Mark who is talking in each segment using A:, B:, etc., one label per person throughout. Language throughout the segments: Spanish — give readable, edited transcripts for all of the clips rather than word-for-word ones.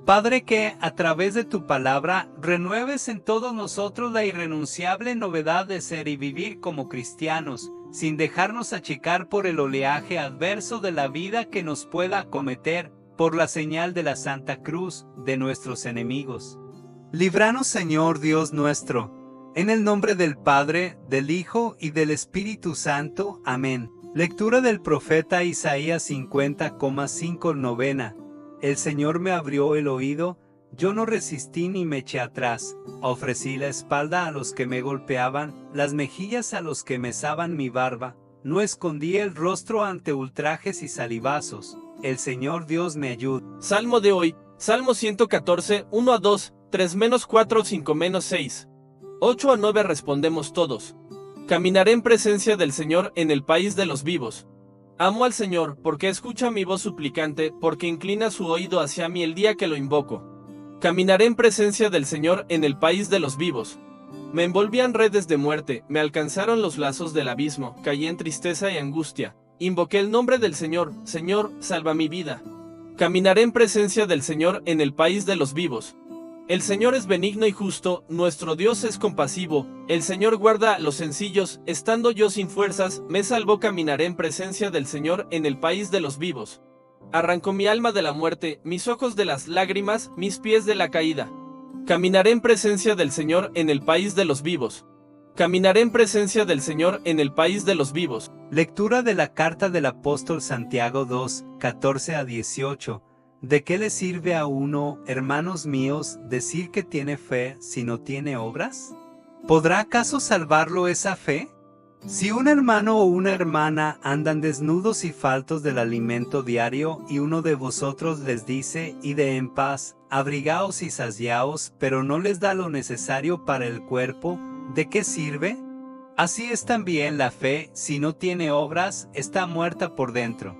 A: Padre, que, a través de tu palabra, renueves en todos nosotros la irrenunciable novedad de ser y vivir como cristianos, sin dejarnos achicar por el oleaje adverso de la vida que nos pueda acometer, por la señal de la Santa Cruz de nuestros enemigos. Líbranos, Señor Dios nuestro, en el nombre del Padre, del Hijo y del Espíritu Santo. Amén. Lectura del profeta Isaías 50,5 novena. El Señor me abrió el oído, yo no resistí ni me eché atrás. Ofrecí la espalda a los que me golpeaban, las mejillas a los que mesaban mi barba. No escondí el rostro ante ultrajes y salivazos. El Señor Dios me ayuda.
B: Salmo de hoy, Salmo 114, 1 a 2, 3-4, 5-6. 8 a 9 respondemos todos. Caminaré en presencia del Señor en el país de los vivos. Amo al Señor, porque escucha mi voz suplicante, porque inclina su oído hacia mí el día que lo invoco. Caminaré en presencia del Señor en el país de los vivos. Me envolvían redes de muerte, me alcanzaron los lazos del abismo, caí en tristeza y angustia. Invoqué el nombre del Señor, Señor, salva mi vida. Caminaré en presencia del Señor en el país de los vivos. El Señor es benigno y justo, nuestro Dios es compasivo, el Señor guarda a los sencillos, estando yo sin fuerzas, me salvó. Caminaré en presencia del Señor en el país de los vivos. Arrancó mi alma de la muerte, mis ojos de las lágrimas, mis pies de la caída. Caminaré en presencia del Señor en el país de los vivos. Caminaré en presencia del Señor en el país de los vivos.
A: Lectura de la carta del apóstol Santiago 2, 14 a 18. ¿De qué le sirve a uno, hermanos míos, decir que tiene fe si no tiene obras? ¿Podrá acaso salvarlo esa fe? Si un hermano o una hermana andan desnudos y faltos del alimento diario, y uno de vosotros les dice, id en paz, abrigaos y saciaos, pero no les da lo necesario para el cuerpo, ¿de qué sirve? Así es también la fe, si no tiene obras, está muerta por dentro.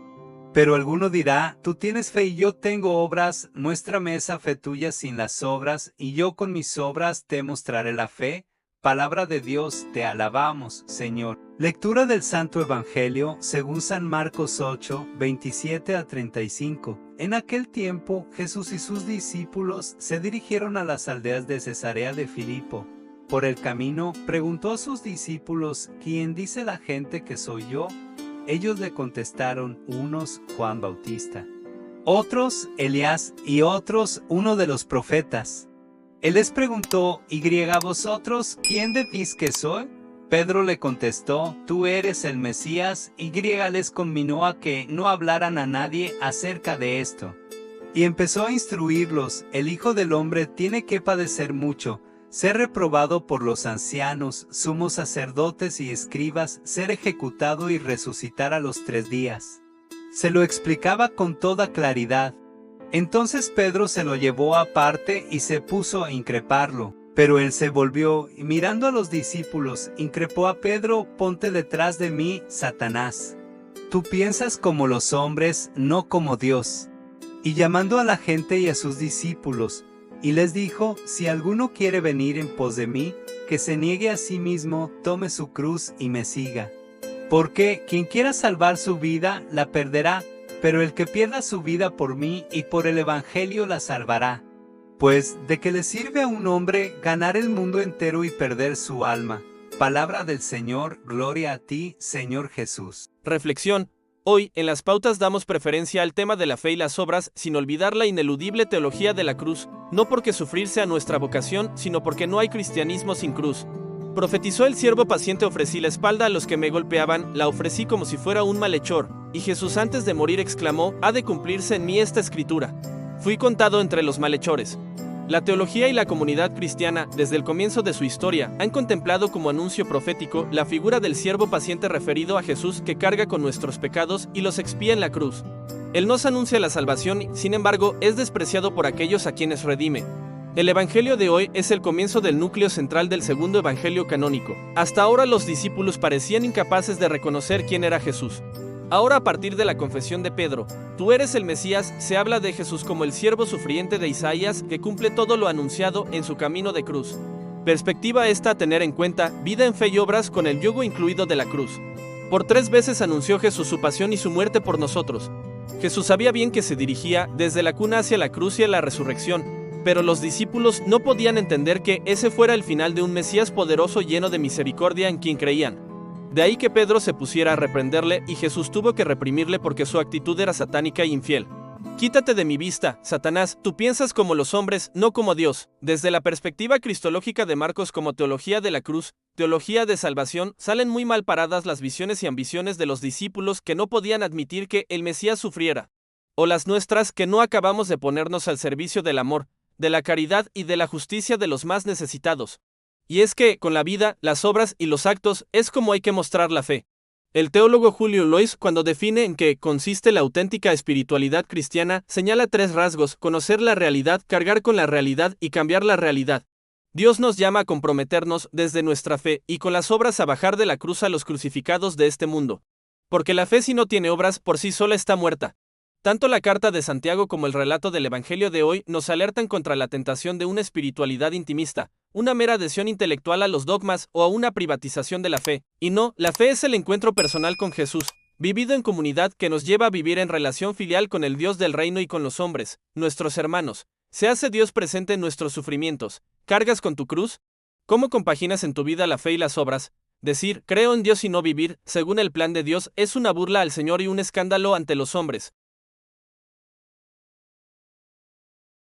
A: Pero alguno dirá, tú tienes fe y yo tengo obras, muéstrame esa fe tuya sin las obras, y yo con mis obras te mostraré la fe. Palabra de Dios, te alabamos, Señor. Lectura del Santo Evangelio, según San Marcos 8, 27 a 35. En aquel tiempo, Jesús y sus discípulos se dirigieron a las aldeas de Cesarea de Filipo. Por el camino, preguntó a sus discípulos, ¿quién dice la gente que soy yo? Ellos le contestaron, unos, Juan Bautista, otros, Elías, y otros, uno de los profetas. Él les preguntó, ¿y vosotros, quién decís que soy? Pedro le contestó, tú eres el Mesías, y les conminó a que no hablaran a nadie acerca de esto. Y empezó a instruirlos, el Hijo del Hombre tiene que padecer mucho, ser reprobado por los ancianos, sumos sacerdotes y escribas, ser ejecutado y resucitar a los 3 días. Se lo explicaba con toda claridad. Entonces Pedro se lo llevó aparte y se puso a increparlo. Pero él se volvió y mirando a los discípulos, increpó a Pedro, ponte detrás de mí, Satanás. Tú piensas como los hombres, no como Dios. Y llamando a la gente y a sus discípulos, y les dijo, si alguno quiere venir en pos de mí, que se niegue a sí mismo, tome su cruz y me siga. Porque quien quiera salvar su vida, la perderá, pero el que pierda su vida por mí y por el Evangelio la salvará. Pues, ¿de qué le sirve a un hombre ganar el mundo entero y perder su alma? Palabra del Señor, gloria a ti, Señor Jesús.
B: Reflexión. Hoy, en las pautas damos preferencia al tema de la fe y las obras, sin olvidar la ineludible teología de la cruz, no porque sufrir sea nuestra vocación, sino porque no hay cristianismo sin cruz. Profetizó el siervo paciente, ofrecí la espalda a los que me golpeaban, la ofrecí como si fuera un malhechor, y Jesús antes de morir exclamó, ha de cumplirse en mí esta escritura. Fui contado entre los malhechores. La teología y la comunidad cristiana, desde el comienzo de su historia, han contemplado como anuncio profético la figura del siervo paciente referido a Jesús que carga con nuestros pecados y los expía en la cruz. Él nos anuncia la salvación, sin embargo, es despreciado por aquellos a quienes redime. El Evangelio de hoy es el comienzo del núcleo central del segundo Evangelio canónico. Hasta ahora los discípulos parecían incapaces de reconocer quién era Jesús. Ahora, a partir de la confesión de Pedro, tú eres el Mesías, se habla de Jesús como el siervo sufriente de Isaías que cumple todo lo anunciado en su camino de cruz. Perspectiva esta a tener en cuenta, vida en fe y obras con el yugo incluido de la cruz. Por 3 veces anunció Jesús su pasión y su muerte por nosotros. Jesús sabía bien que se dirigía desde la cuna hacia la cruz y a la resurrección, pero los discípulos no podían entender que ese fuera el final de un Mesías poderoso lleno de misericordia en quien creían. De ahí que Pedro se pusiera a reprenderle y Jesús tuvo que reprimirle porque su actitud era satánica e infiel. Quítate de mi vista, Satanás, tú piensas como los hombres, no como Dios. Desde la perspectiva cristológica de Marcos como teología de la cruz, teología de salvación, salen muy mal paradas las visiones y ambiciones de los discípulos que no podían admitir que el Mesías sufriera. O las nuestras que no acabamos de ponernos al servicio del amor, de la caridad y de la justicia de los más necesitados. Y es que, con la vida, las obras y los actos, es como hay que mostrar la fe. El teólogo Julio Lois, cuando define en qué consiste la auténtica espiritualidad cristiana, señala 3 rasgos: conocer la realidad, cargar con la realidad y cambiar la realidad. Dios nos llama a comprometernos desde nuestra fe y con las obras a bajar de la cruz a los crucificados de este mundo. Porque la fe si no tiene obras por sí sola está muerta. Tanto la carta de Santiago como el relato del Evangelio de hoy nos alertan contra la tentación de una espiritualidad intimista, una mera adhesión intelectual a los dogmas o a una privatización de la fe. Y no, la fe es el encuentro personal con Jesús, vivido en comunidad, que nos lleva a vivir en relación filial con el Dios del reino y con los hombres, nuestros hermanos. ¿Se hace Dios presente en nuestros sufrimientos? ¿Cargas con tu cruz? ¿Cómo compaginas en tu vida la fe y las obras? Decir, creo en Dios y no vivir, según el plan de Dios, es una burla al Señor y un escándalo ante los hombres.